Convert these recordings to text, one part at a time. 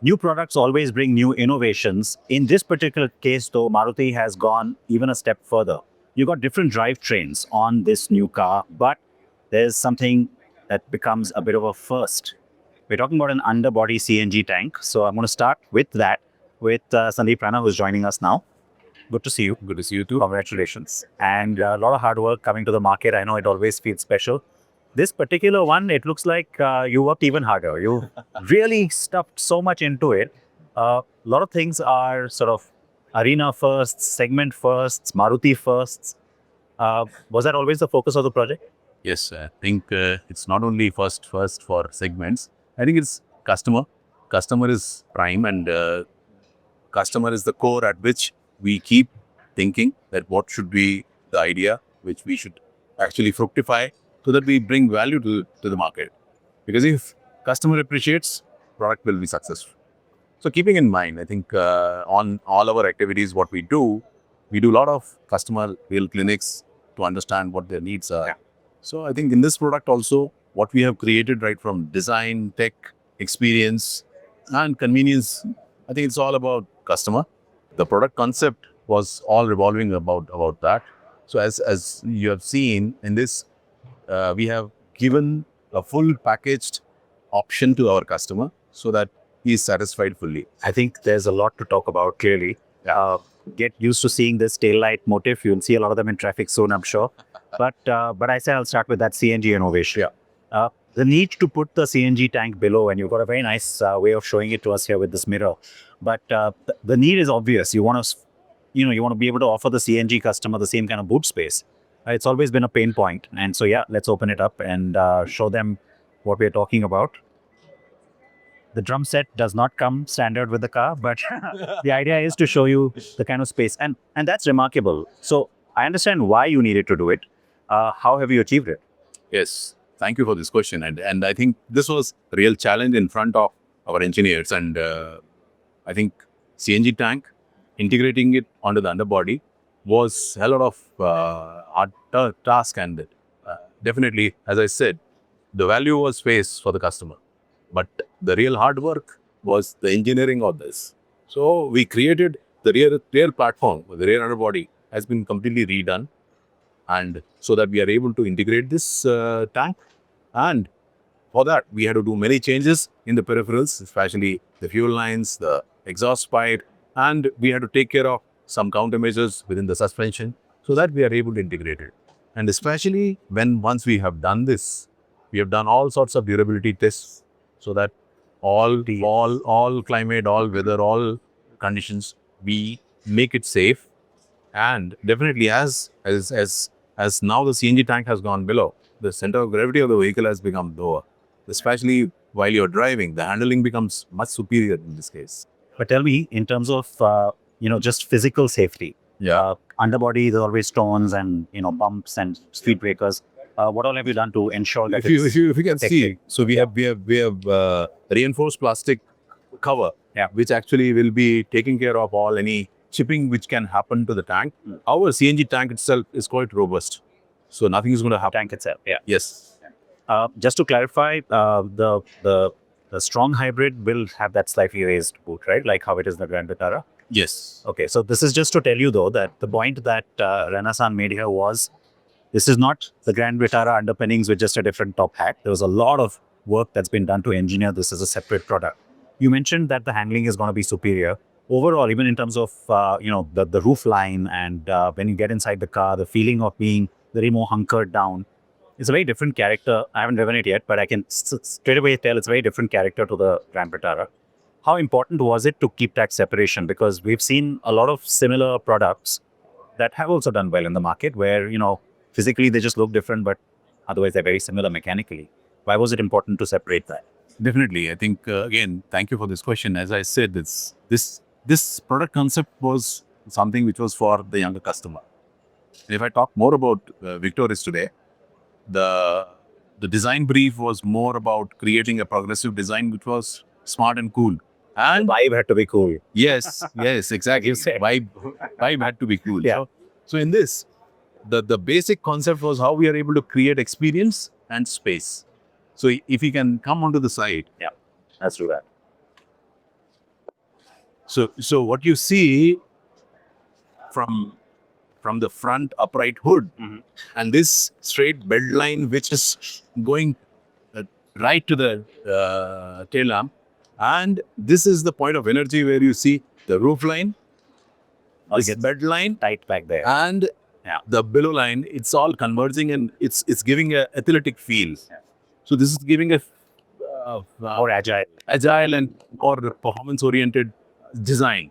New products always bring new innovations. In this particular case, though, Maruti has gone even a step further. You got different drivetrains on this new car, but there's something that becomes a bit of a first. We're talking about an underbody CNG tank. So I'm going to start with that with Sandeep Raina, who's joining us now. Good to see you. Good to see you too. Congratulations. And a lot of hard work coming to the market. I know it always feels special. This particular one, it looks like you worked even harder. You really stuffed so much into it. A lot of things are sort of arena firsts, segment firsts, Maruti firsts. Was that always the focus of the project? Yes, I think it's not only first for segments. I think it's customer. Customer is prime, and customer is the core at which we keep thinking that what should be the idea which we should actually fructify so that we bring value to the market. Because if customer appreciates, product will be successful. So keeping in mind, I think on all our activities, what we do a lot of customer real clinics to understand what their needs are. Yeah. So I think in this product also, what we have created right from design, tech, experience, and convenience, I think it's all about customer. The product concept was all revolving about that. So as you have seen in this, we have given a full packaged option to our customer so that he is satisfied fully. I think there's a lot to talk about, clearly. Get used to seeing this taillight motif. You'll see a lot of them in traffic soon, I'm sure. But I say I'll start with that CNG innovation. The need to put the CNG tank below, and you've got a very nice way of showing it to us here with this mirror. But the need is obvious. You want to be able to offer the CNG customer the same kind of boot space. It's always been a pain point. And so, yeah, let's open it up and show them what we're talking about. The drum set does not come standard with the car, but the idea is to show you the kind of space. And that's remarkable. So I understand why you needed to do it. How have you achieved it? Yes, thank you for this question. And I think this was a real challenge in front of our engineers. And I think CNG tank, integrating it onto the underbody was a lot of hard task. And definitely, as I said, the value was face for the customer. But the real hard work was the engineering of this. So we created the rear platform, the rear underbody has been completely redone. And so that we are able to integrate this tank. And for that, we had to do many changes in the peripherals, especially the fuel lines, the exhaust pipe, and we had to take care of some countermeasures within the suspension so that we are able to integrate it. And especially once we have done this, we have done all sorts of durability tests so that all climate, all weather, all conditions, we make it safe. And definitely as now the CNG tank has gone below, the center of gravity of the vehicle has become lower. Especially while you're driving, the handling becomes much superior in this case. But tell me, in terms of just physical safety, underbody, there's always stones and bumps and speed breakers. What all have you done to ensure that if you can see, so we have reinforced plastic cover, which actually will be taking care of all any chipping which can happen to the tank. Our CNG tank itself is quite robust, so nothing is going to happen. Tank itself, yeah. Yes. Just to clarify, the strong hybrid will have that slightly raised boot, right? Like how it is in the Grand Vitara. Yes. Okay, so this is just to tell you though that the point that Raina-san made here was, this is not the Grand Vitara underpinnings with just a different top hat. There was a lot of work that's been done to engineer this as a separate product. You mentioned that the handling is going to be superior. Overall, even in terms of the roof line and when you get inside the car, the feeling of being very more hunkered down, it's a very different character. I haven't driven it yet, but I can straight away tell it's a very different character to the Grand Vitara. How important was it to keep that separation? Because we've seen a lot of similar products that have also done well in the market where, physically they just look different, but otherwise they're very similar mechanically. Why was it important to separate that? Definitely. I think, again, thank you for this question. As I said, this product concept was something which was for the younger customer. And if I talk more about Victoris today, the design brief was more about creating a progressive design which was smart and cool. And the vibe had to be cool. Yes, exactly. Vibe had to be cool. Yeah. So in this, the basic concept was how we are able to create experience and space. So if you can come onto the side. Yeah, let's do that. So what you see from the front upright hood and this straight belt line, which is going uh, right to the tail lamp, and this is the point of energy where you see the roof line, this gets belt line, tight back there. and Yeah. the below line. It's all converging and it's giving a athletic feel. So this is giving a More agile. and or performance oriented design.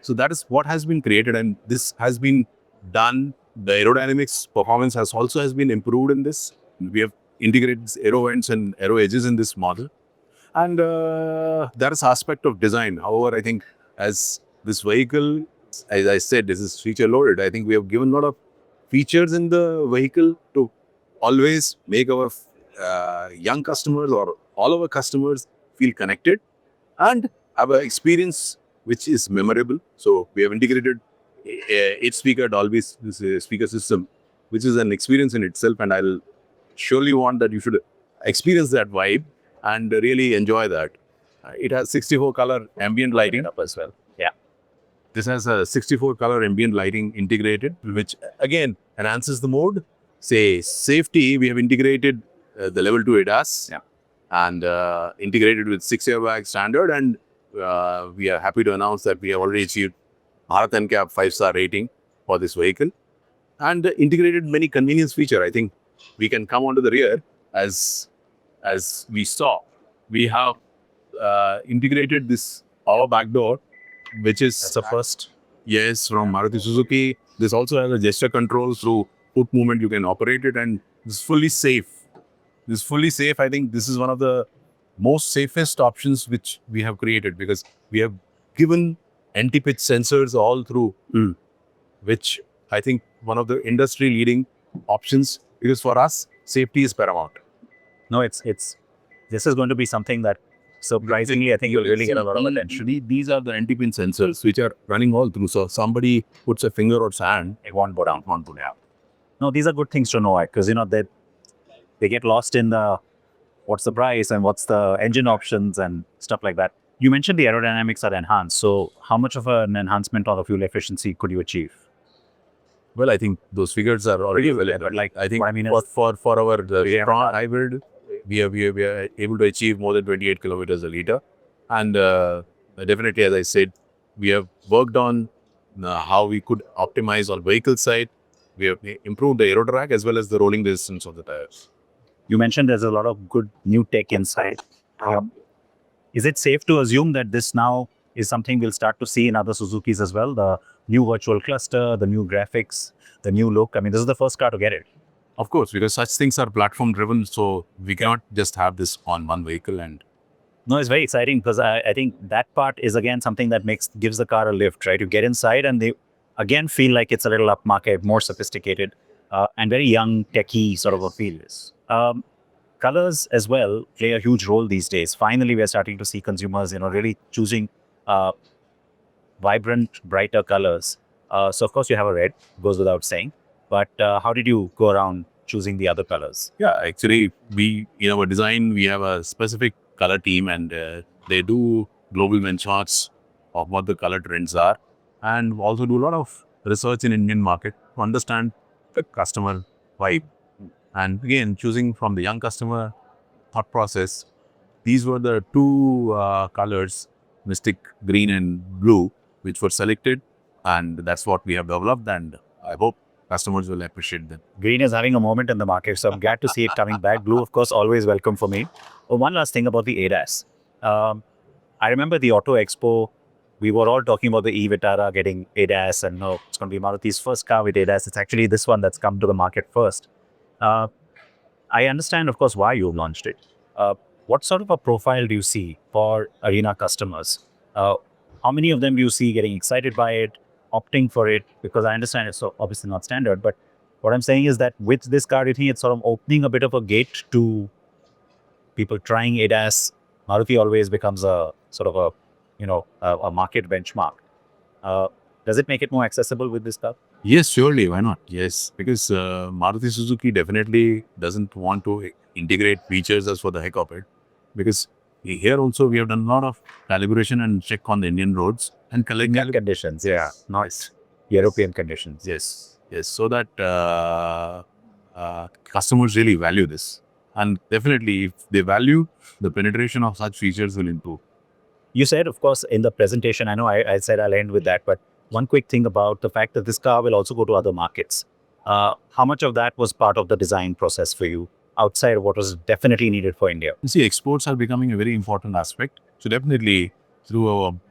So that is what has been created, and this has been done. The aerodynamics performance has been improved in this. We have integrated aero vents and aero edges in this model, and there is aspect of design. However, I think as this vehicle, as I said, this is feature loaded. I think we have given a lot of features in the vehicle to always make our young customers or all our customers feel connected and have an experience which is memorable. So we have integrated 8-speaker Dolby speaker system, which is an experience in itself, and I'll surely want that you should experience that vibe and really enjoy that. It has 64 color ambient lighting Up as well. Yeah. This has a 64 color ambient lighting integrated, which again enhances the mode. Say safety, we have integrated the level 2 ADAS and integrated with 6 airbag standard. And we are happy to announce that we have already achieved Bharat NCAP 5-star rating for this vehicle and integrated many convenience feature. I think we can come onto the rear as we saw. We have integrated this power back door, which is That's a first. yes, from Maruti Suzuki. This also has a gesture control through foot movement. You can operate it, and it's fully safe. This is fully safe. I think this is one of the most safest options which we have created because we have given anti-pitch sensors all through, which I think one of the industry leading options, because for us safety is paramount. No, it's this is going to be something that surprisingly I think you'll really get a lot of attention. These are the anti-pin sensors which are running all through. So somebody puts a finger or sand, It won't go down. No, these are good things to know because they get lost in the what's the price and what's the engine options and stuff like that. You mentioned the aerodynamics are enhanced. So how much of an enhancement on the fuel efficiency could you achieve? well, I think those figures are already well. But like I think what I mean is for our strong hybrid, we are able to achieve more than 28 kilometers a liter, and definitely, as I said, we have worked on how we could optimize on vehicle side. We have improved the aero drag as well as the rolling resistance of the tires. you mentioned there's a lot of good new tech inside. Is it safe to assume that this now is something we'll start to see in other Suzukis as well? The new virtual cluster, the new graphics, the new look. I mean, this is the first car to get it. Of course, because such things are platform driven, so we cannot just have this on one vehicle. And No, it's very exciting because I think that part is again something that gives the car a lift, right? You get inside and they again feel like it's a little upmarket, more sophisticated, and very young, techie sort of a feel. Colors as well play a huge role these days. Finally, we are starting to see consumers, really choosing vibrant, brighter colors. So of course you have a red, goes without saying. But how did you go around choosing the other colors? yeah, actually, we in our design we have a specific color team, and they do global benchmarks of what the color trends are, and also do a lot of research in Indian market to understand the customer vibe. And again, choosing from the young customer thought process, these were the two colors, Mystic Green and Blue, which were selected, and that's what we have developed. And I hope customers will appreciate them. Green is having a moment in the market, so I'm glad to see it coming back. Blue, of course, always welcome for me. Oh, one last thing about the ADAS. I remember the Auto Expo, we were all talking about the e-Vitara getting ADAS, and no, it's going to be Maruti's first car with ADAS. It's actually this one that's come to the market first. I understand, of course, why you launched it. What sort of a profile do you see for Arena customers? How many of them do you see getting excited by it, opting for it? Because I understand it's obviously not standard, but what I'm saying is that with this car, do you think it's sort of opening a bit of a gate to people trying ADAS? Maruti always becomes a sort of a market benchmark. Does it make it more accessible with this car? Yes, surely. Why not? Yes, because Maruti Suzuki definitely doesn't want to integrate features as for the heck of it. Because here also we have done a lot of calibration and check on the Indian roads. and collect Indian conditions, yeah, not European conditions. Yes, yes. So that customers really value this, and definitely, if they value, the penetration of such features will improve. You said, of course, in the presentation, I know I said I'll end with that, but one quick thing about the fact that this car will also go to other markets. How much of that was part of the design process for you outside of what was definitely needed for India? You see, exports are becoming a very important aspect. So definitely, through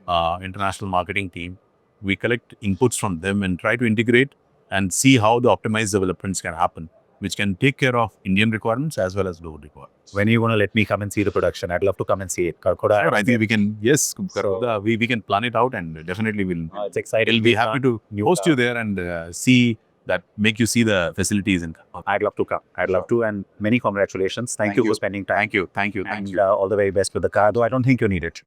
our international marketing team, we collect inputs from them and try to integrate and see how the optimized developments can happen, which can take care of Indian requirements as well as global requirements. When are you going to let me come and see the production? I'd love to come and see it. Sure, I think we can, yes, we can plan it out, and definitely It's exciting. we'll be happy to host you there and make you see the facilities. I'd love to come. I'd love to, and many congratulations. Thank you for spending time. Thank you. And all the very best with the car, though I don't think you need it.